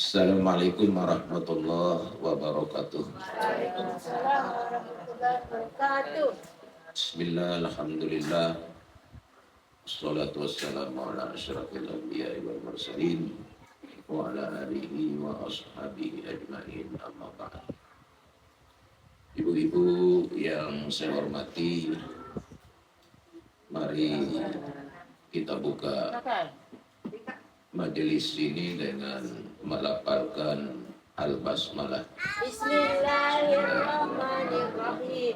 Assalamualaikum warahmatullahi wabarakatuh. Waalaikumsalam warahmatullahi wabarakatuh. Bismillah, alhamdulillah. Wassalatu wassalamu ala asyrafil anbiya'i wal mursalin wa ala alihi wa ashabihi ajma'in, amma ba'd. Ibu-ibu yang saya hormati, mari kita buka majelis ini dengan melafalkan al-basmalah. Bismillahirrahmanirrahim.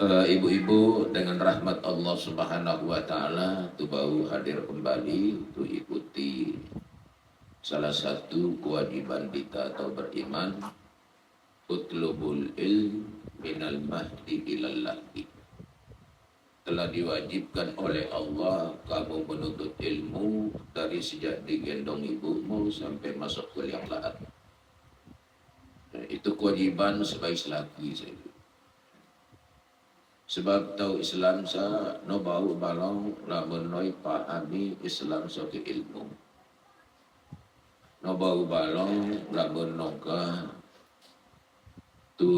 Ibu-ibu dengan rahmat Allah Subhanahu wa taala tu baru hadir kembali tu ikuti salah satu kewajiban kita atau beriman, utlubul ilm minal mahdi ilal lahdi. Telah diwajibkan oleh Allah kamu menuntut ilmu dari sejak digendong ibumu sampai masuk ke liang lahat. Itu kewajiban sebagai laki saya. Sebab tahu Islam sa no bau balong lamun noi pahami Islam sa ke ilmu. No bau balong lamun noka tu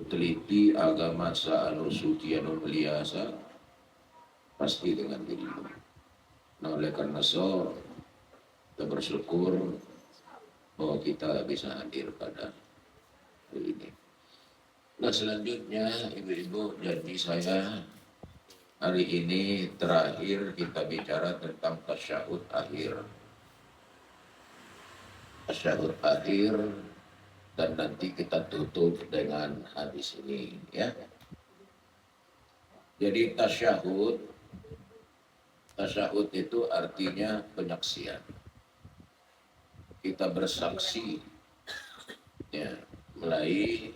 teliti agama sa anu suci anu mulia sa pasti dengan ilmu. Nah oleh karena so kita bersyukur bahwa kita bisa hadir pada hari ini. Nah selanjutnya ibu-ibu, janji saya hari ini terakhir kita bicara tentang tasyahud akhir. Tasyahud akhir dan nanti kita tutup dengan hadis ini ya. Jadi tasyahud itu artinya penyaksian. Kita bersaksi ya mulai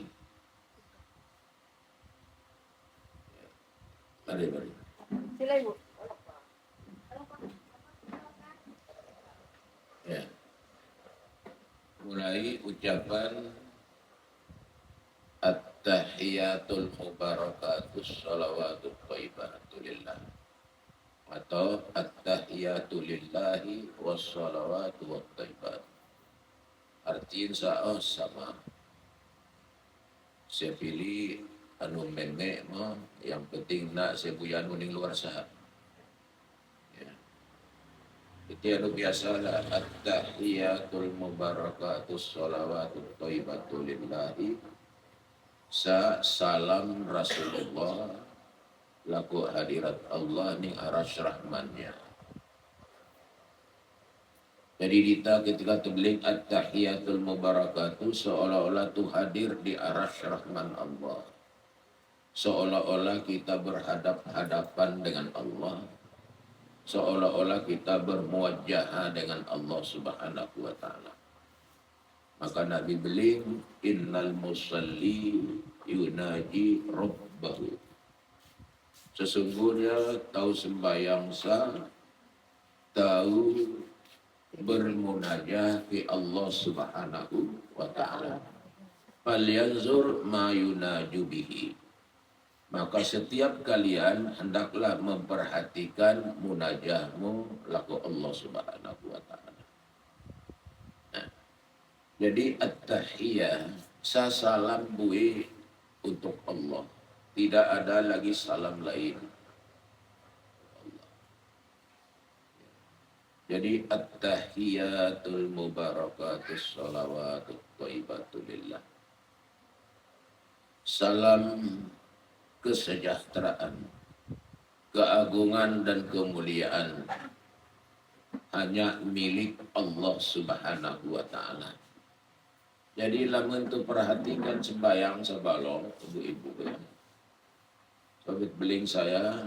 mari. Sila Ibu. Ya. Mulai ucapan at-tahiyatul mubarakatus shalawatut thayyibatu lillah atau at-tahiyatu lillahi wassalawatu wattayyibat. Artinya sama. Saya pilih anu menek mah yang penting nak saya punya anu ning luar sah. Ya. Itu anu biasa lah at-tahiyatul mubarakatus shalawatut thayyibatu lillahi sa salam Rasulullah laku hadirat Allah ning arasy rahmannya. Jadi kita ketika tulis at-tahiyatul mubarakatuh seolah-olah tu hadir di arasy rahman Allah. Seolah-olah kita berhadap-hadapan dengan Allah. Seolah-olah kita bermuwajjah dengan Allah Subhanahu wa taala. Maka Nabi bilang innal musalli yunaji rabbahu. Sesungguhnya tahu sembahyang sah, tahu bermunajah ke Allah Subhanahu wa taala. Falyanzur ma yunaju bihi. Maka setiap kalian hendaklah memperhatikan munajahmu laku Allah Subhanahu wa taala. Nah, jadi at-tahiyah sa salam bui untuk Allah. Tidak ada lagi salam lain. Jadi at-tahiyatul mubarakatus shalawatut thayyibatu lillah. Salam kesejahteraan, keagungan dan kemuliaan hanya milik Allah Subhanahu wa taala. Jadi lamun tu perhatikan sembahyang sabalong ibu-ibu ya. Sabit beling saya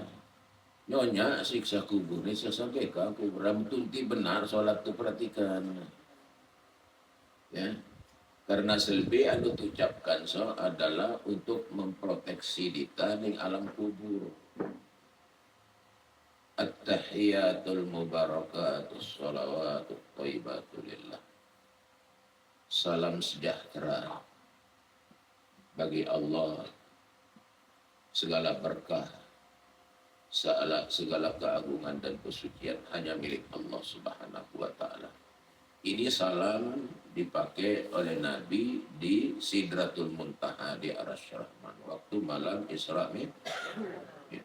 nyonya siksa kubur ini saya sampaikan kubur tunti benar sholat tu perhatikan ya. Karena selebih anu ucapkan so adalah untuk memproteksi kita di alam kubur. At-tahiyatul mubarakatus shalawatut thayyibatu lillah. Salam sejahtera bagi Allah, segala berkah, segala keagungan dan kesucian hanya milik Allah Subhanahu wa taala. Ini salam dipakai oleh Nabi di Sidratul Muntaha di Arasy Rahman waktu malam Isra Mi'raj.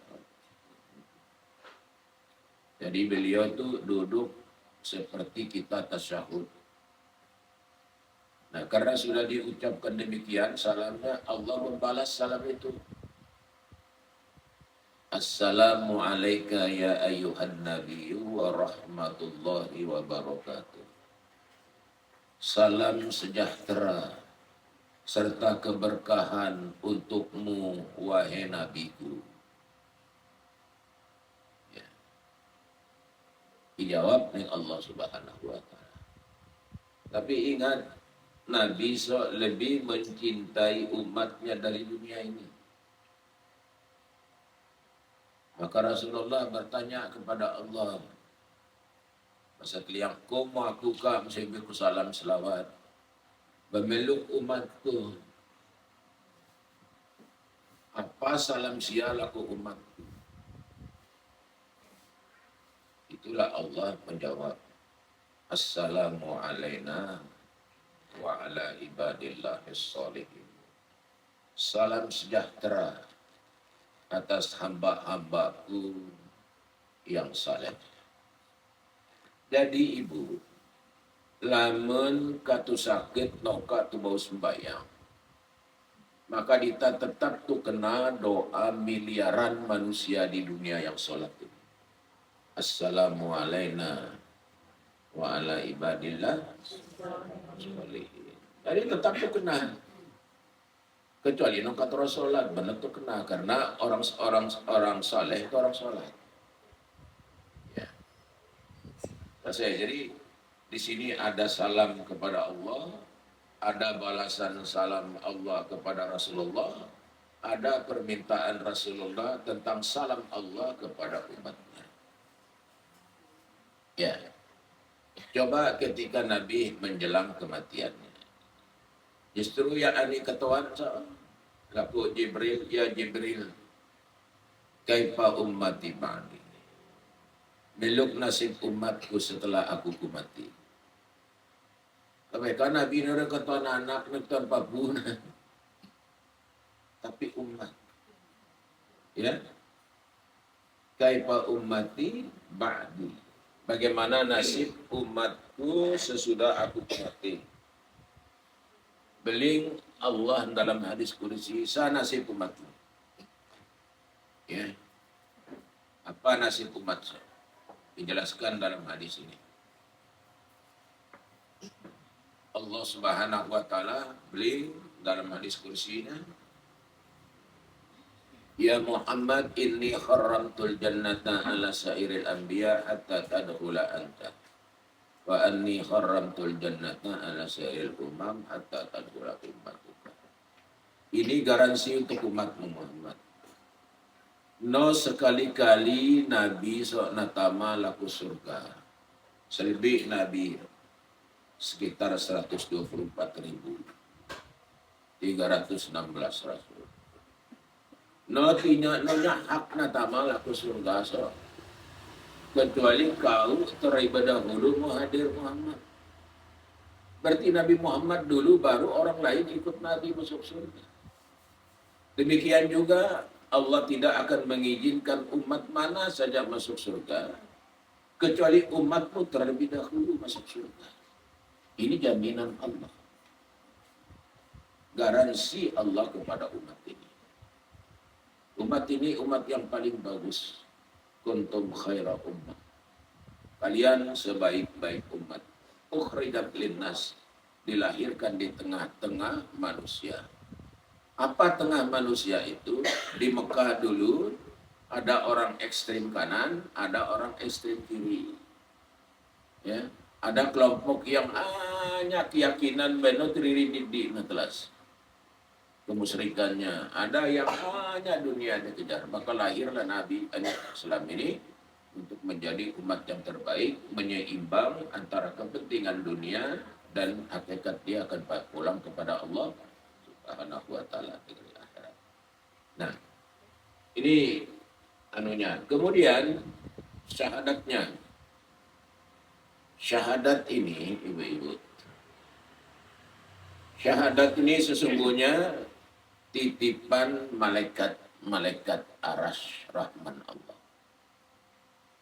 Jadi beliau tuh duduk seperti kita tasyahud. Nah, karena sudah diucapkan demikian salamnya, Allah membalas salam itu. Assalamu alayka ya ayyuhan nabiyyu wa rahmatullahi wa barakatuh. Salam sejahtera serta keberkahan untukmu wahai nabiku. Ya. Dijawab oleh Allah Subhanahu wa taala. Tapi ingat, Nabi lebih mencintai umatnya dari dunia ini. Maka Rasulullah bertanya kepada Allah, masa kalian kumu aku ka mesibiku salam selawat, memeluk umatku, apa salam sial aku umatku? Itulah Allah menjawab, Assalamu alaina wa ala ibadillahis sholihin. Salam sejahtera atas hamba-hambaku yang saleh. Jadi ibu, lamun katu sakit noka tu bau sembayang, maka kita tetap tu kena doa miliaran manusia di dunia yang sholat ini. Assalamu alaina wa ala ibadillah sholihin. Jadi tetap tu kena. Kecuali noka tu sholat, benar tu kena karena orang saleh itu orang sholat. Ya. Jadi di sini ada salam kepada Allah, ada balasan salam Allah kepada Rasulullah, ada permintaan Rasulullah tentang salam Allah kepada umatnya. Ya, coba ketika Nabi menjelang kematiannya, justru ya ani ketuan laku Jibril, ya Jibril, kaifa ummati ba'di, meluk nasib umatku setelah aku mati. Tapi kan Nabi nara ketuan anak nonton papuna, tapi umat, ya, kaifa ummati ba'di, bagaimana nasib umatku sesudah aku mati. Beling Allah dalam hadis qudsi, sa nasib umatku. Ya. Apa nasib umat? Dijelaskan dalam hadis ini. Allah Subhanahu wa taala beli dalam hadis kursinya, Ya Muhammad inni kharramtul jannata ala sairil anbiya hatta tadkhula anta. Wa anni kharramtul jannata ala sairil umam hatta tadkhula ummatuka. Ini garansi untuk umatmu Muhammad. No sekali-kali Nabi sok natama laku surga. Selebih Nabi sekitar 124.316 rasul. Nonya hak natama laku surga so. Kecuali kau terlebih dahulu menghadir Muhammad. Berarti Nabi Muhammad dulu baru orang lain ikut Nabi masuk surga. Demikian juga Allah tidak akan mengizinkan umat mana saja masuk surga kecuali umatmu terlebih dahulu masuk surga. Ini jaminan Allah. Garansi Allah kepada umat ini. Umat ini umat yang paling bagus. Kuntum khaira ummah. Kalian sebaik-baik umat. Ukhrijat linnas. Dilahirkan di tengah-tengah manusia. Apa tengah manusia itu? Di Mekah dulu ada orang ekstrem kanan, ada orang ekstrem kiri. Ya, ada kelompok yang hanya keyakinan benar tiriri telas kemusyrikannya, ada yang hanya dunia dikejar. Maka lahirlah Nabi Islam ini untuk menjadi umat yang terbaik, menyeimbang antara kepentingan dunia dan hakikat dia akan pulang kepada Allah Subhanahu wa taala di akhirat. Nah, ini anunya. Kemudian syahadatnya. Syahadat ini, ibu-ibu, syahadat ini sesungguhnya titipan malaikat arasy rahman Allah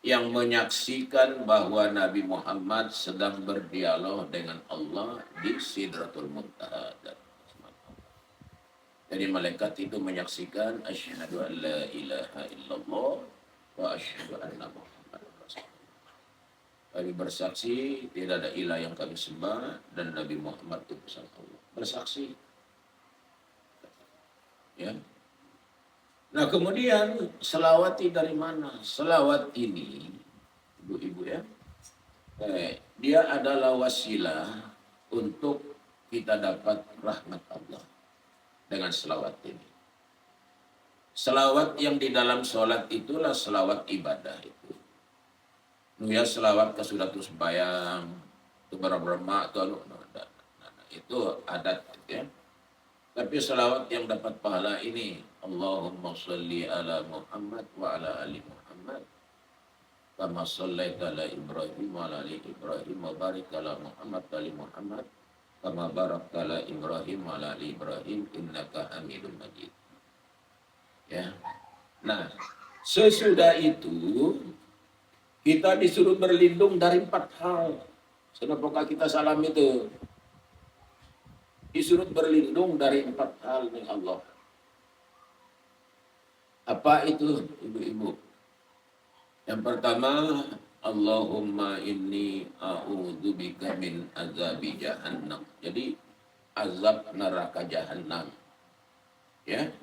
yang menyaksikan bahwa Nabi Muhammad sedang berdialog dengan Allah di Sidratul Muntaha. Jadi malaikat itu menyaksikan asyhadu an la ilaha illallah wa asyhadu anna Muhammadar Rasulullah. Kami bersaksi tidak ada ilah yang kami sembah dan Nabi Muhammad itu utusan Allah. Bersaksi. Ya. Nah kemudian selawati dari mana? Selawat ini, ibu-ibu ya, dia adalah wasilah untuk kita dapat rahmat Allah dengan selawat ini. Selawat yang di dalam sholat itulah selawat ibadah itu. Ya selawat ke sudah sembahyang, itu berapa itu adat ya. Tapi selawat yang dapat pahala ini, Allahumma salli ala Muhammad wa ala ali Muhammad. Kama sallaita ala Ibrahim wa ala ali Ibrahim wa barik ala Muhammad wa ali Muhammad. Kama barakta ala Ibrahim wa ala ali Ibrahim innaka Hamidum Majid. Ya. Nah, sesudah itu kita disuruh berlindung dari 4 hal. Kenapa kita salam itu? Disuruh berlindung dari 4 hal nih Allah. Apa itu, ibu-ibu? Yang pertama, Allahumma inni a'udzubika min azabi jahannam. Jadi azab neraka jahannam. Ya.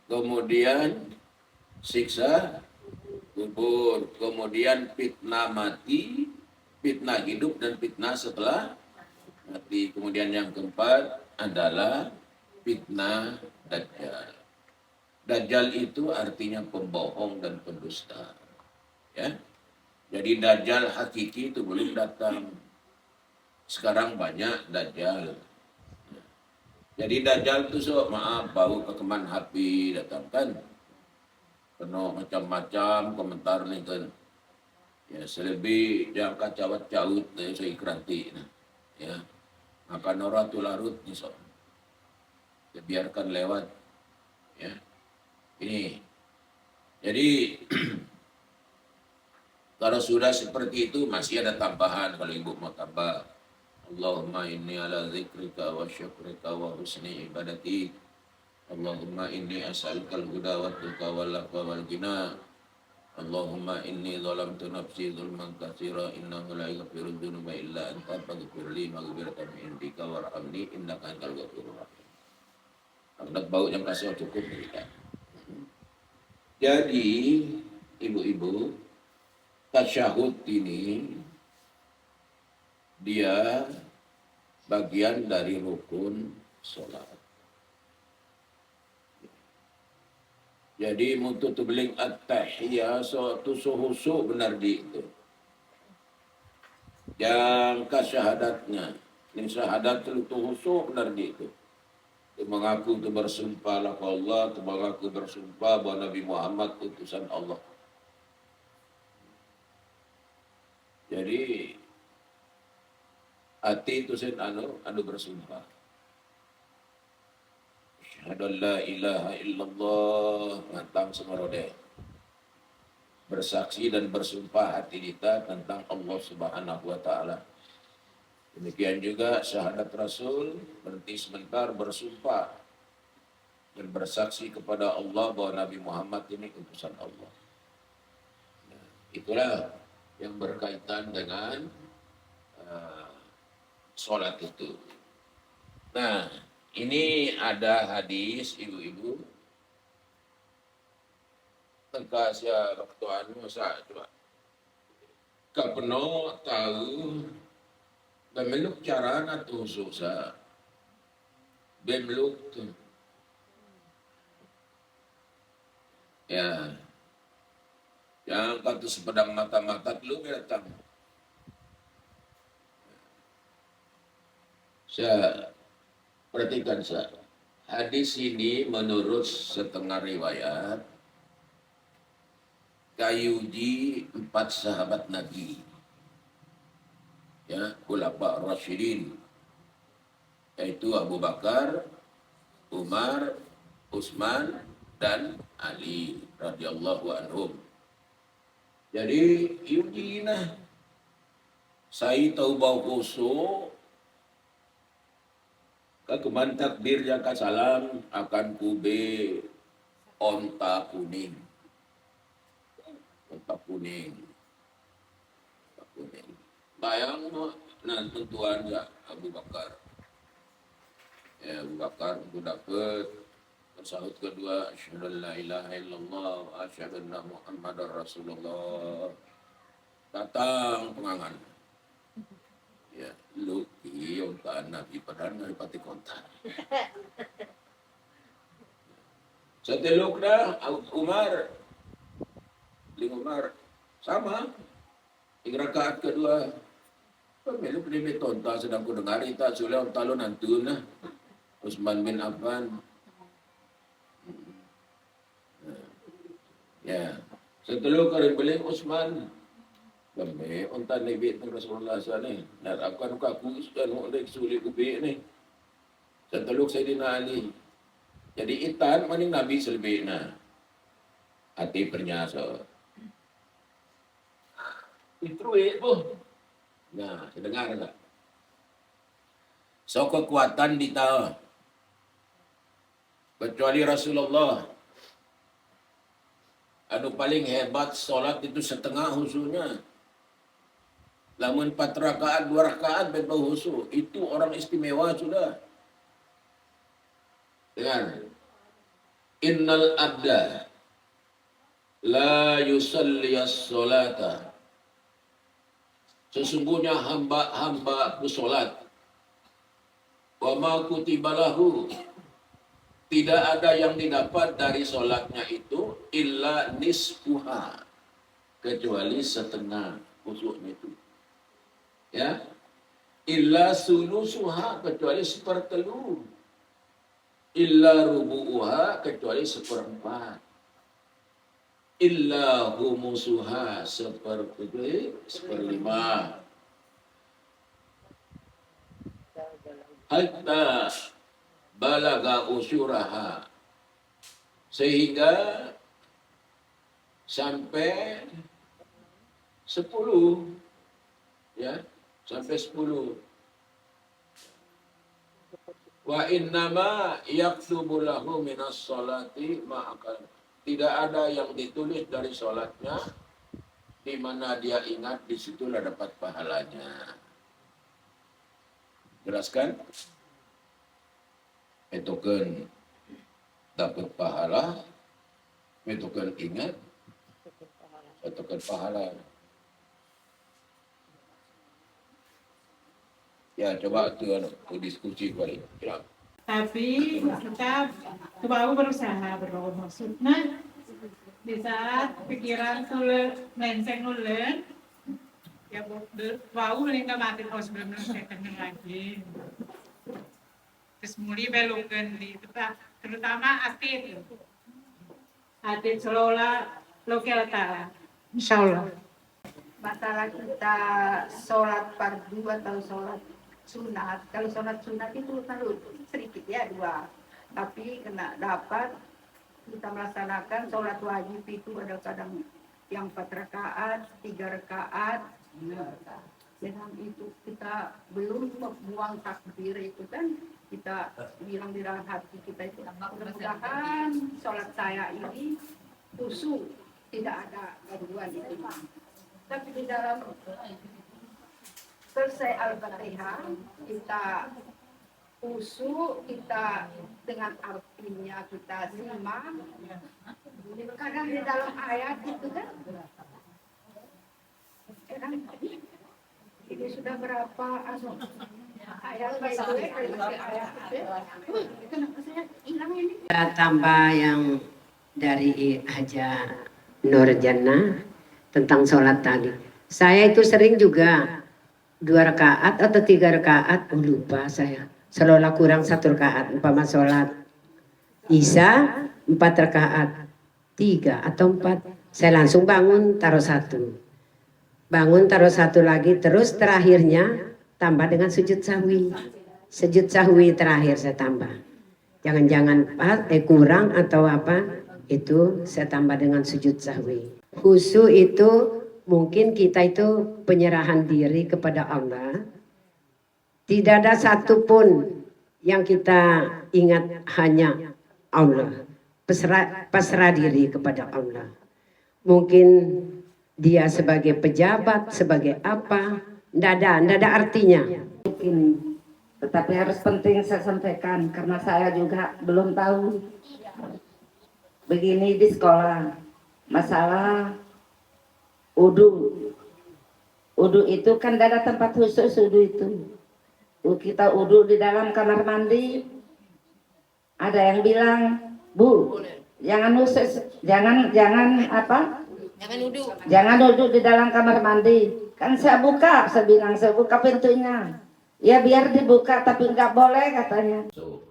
Kemudian siksa kubur, kemudian fitnah mati, fitnah hidup dan fitnah setelah mati. Kemudian yang keempat adalah fitnah Dajjal. Dajjal itu artinya pembohong dan pendusta. Ya. Jadi Dajjal hakiki itu belum datang. Sekarang banyak Dajjal. Jadi Dajjal itu maaf bau kekeman api datang kan. Penuh macam-macam komentar nih kan. Ya selebih jangka cawat caut saya keranti. Ya. Maka noratul larut nih so. Ya, biarkan lewat. Ya. Ini. Jadi kalau sudah seperti itu masih ada tambahan kalau ibu mau tambah. Allahumma inni ala zikrika wa syukrika wa husni ibadati. Allahumma inni as'alukal huda wa tuqa wal afwa wal ghina. Allahumma inni zalamtu nafsi zulman katsira innahu la yaghfiru dzunuba illa anta faghfirli maghfiratan min indika warhamni innaka antal ghafurur rahim. Anak bau yang kasih cukup kita. Jadi ibu-ibu tasyahud ini dia bagian dari rukun sholat. Jadi mutu beling at-tahiyah suatu suhusu benar di itu. Yang kasyahadatnya, ini syahadat itu husu benar di itu. Itu mengaku itu bersumpah lah Allah, itu mengaku bersumpah bahwa Nabi Muhammad utusan Allah. Jadi hati itu sen anu bersumpah. Asyhadu an la ilaha illallah tentang semerode. Bersaksi dan bersumpah hati kita tentang Allah Subhanahu wa taala. Demikian juga syahadat Rasul berhenti sebentar bersumpah dan bersaksi kepada Allah bahwa Nabi Muhammad ini utusan Allah. Nah, itulah yang berkaitan dengan sholat itu. Nah, ini ada hadis ibu-ibu. Tengkasya waktu anu saya coba. Kapeno tahu bemeluk cara atau susah. Bemeluk tuh. Ya. Yang kata sepedang mata-mata lu datang. Saya perhatikan saya. Hadis ini menurut setengah riwayat kayuji 4 sahabat Nabi. Ya, Khulafa Rasyidin, yaitu Abu Bakar, Umar, Utsman, dan Ali radhiyallahu anhum. Jadi yuji nah saya tahu bau kosong keman takdir yang kasalam akan kube onta kuning. Onta kuning. Onta kuning. Bayang no, nah tentuan ya Abu Bakar. Ya Abu Bakar untuk dapat tersahut kedua asyhadu an la ilaha illallah wa asyhadu anna Muhammadar Rasulullah. Datang pengangan. Ya, lu iyo kan Nabi padahal pati kontak. Seteluk dah Umar. Umar sama. Ing rakaat kedua. Pemilu penimit tonta sedang ku dengar ita sudah talon antuna. Utsman bin Affan. Ya. Seteluk kali beli Utsman. Kami onta nebit ng Rasulullah sana ni. Narakan ko aku ano ulit sulit kubi ni. Seteluk Sayyidina Ali. Jadi itan maning Nabi selebih na. Hati pernyasa. Itu po. Nah, dengar enggak? So kekuatan di tahu. Kecuali Rasulullah. Anu paling hebat solat itu setengah husunya. Lamun 4 rakaat, 2 rakaat bebas husu. Itu orang istimewa sudah. Dengar. Innal abda la yusalli as-salata. Sesungguhnya hamba bersolat. Wa ma kutibalahu. Tidak ada yang didapat dari solatnya itu illa nisfuha. Kecuali setengah khusyuknya itu. Ya. Illa sulusuha kecuali sepertelu. Illa rubu'uha kecuali seperempat. Illa humusuha seperlima. Hatta balaga usyuraha. Sehingga sampai 10. Ya, sampai 10. Wa innama yaktubu lahu minas salati ma'akal. Tidak ada yang ditulis dari sholatnya, di mana dia ingat, disitulah dapat pahalanya. Jelaskan? Metoken dapat pahala, metoken ingat, metoken pahala. Ya coba tuh diskusi kali. Ya. Tapi kita kebawa berusaha maksudnya di saat pikiran sulit melenceng ulen ya bau lingkar mati kos belum selesai lagi terus mulai belokan di tempat terutama atit selola lokal tala insyaallah. Masalah kita sholat fardu atau sholat sunat. Kalau sholat sunat itu kalau sedikit ya 2. Tapi kena dapat kita melaksanakan sholat wajib itu ada kadang yang 4 rakaat, 3 rakaat. Dengan itu kita belum membuang takbir itu kan kita bilang di dalam hati kita itu mudah-mudahan sholat saya ini khusyuk, tidak ada gangguan itu. Tapi di dalam selesai Al-Fatihah kita khusyuk, kita dengan artinya kita simak. Kadang di dalam ayat itu kan kadang ini sudah berapa ayat itu kenapa saya hilang ini? Tambah yang dari Haja Nur Jannah tentang sholat tadi. Saya itu sering juga 2 rakaat atau 3 rakaat, lupa saya. Seolah kurang 1 rakaat, umpama sholat Isya 4 rakaat, 3 atau 4. Saya langsung bangun, taruh satu. Bangun, taruh satu lagi. Terus terakhirnya tambah dengan sujud sahwi. Sujud sahwi terakhir saya tambah. Jangan-jangan kurang atau apa, itu saya tambah dengan sujud sahwi. Khusyuk itu mungkin kita itu penyerahan diri kepada Allah. Tidak ada satupun yang kita ingat, hanya Allah. Pasrah diri kepada Allah. Mungkin dia sebagai pejabat, sebagai apa, tidak ada artinya. Ini, tetapi harus penting saya sampaikan karena saya juga belum tahu. Begini di sekolah, masalah wudu. Wudu itu kan ada tempat khusus wudu itu. Kita wudu di dalam kamar mandi. Ada yang bilang, Bu, jangan khusus, jangan apa? Jangan duduk di dalam kamar mandi. Kan saya bilang saya buka pintunya. Ya biar dibuka tapi nggak boleh katanya. So,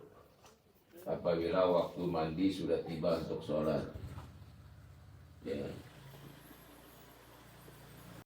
apabila waktu mandi sudah tiba untuk sholat, ya,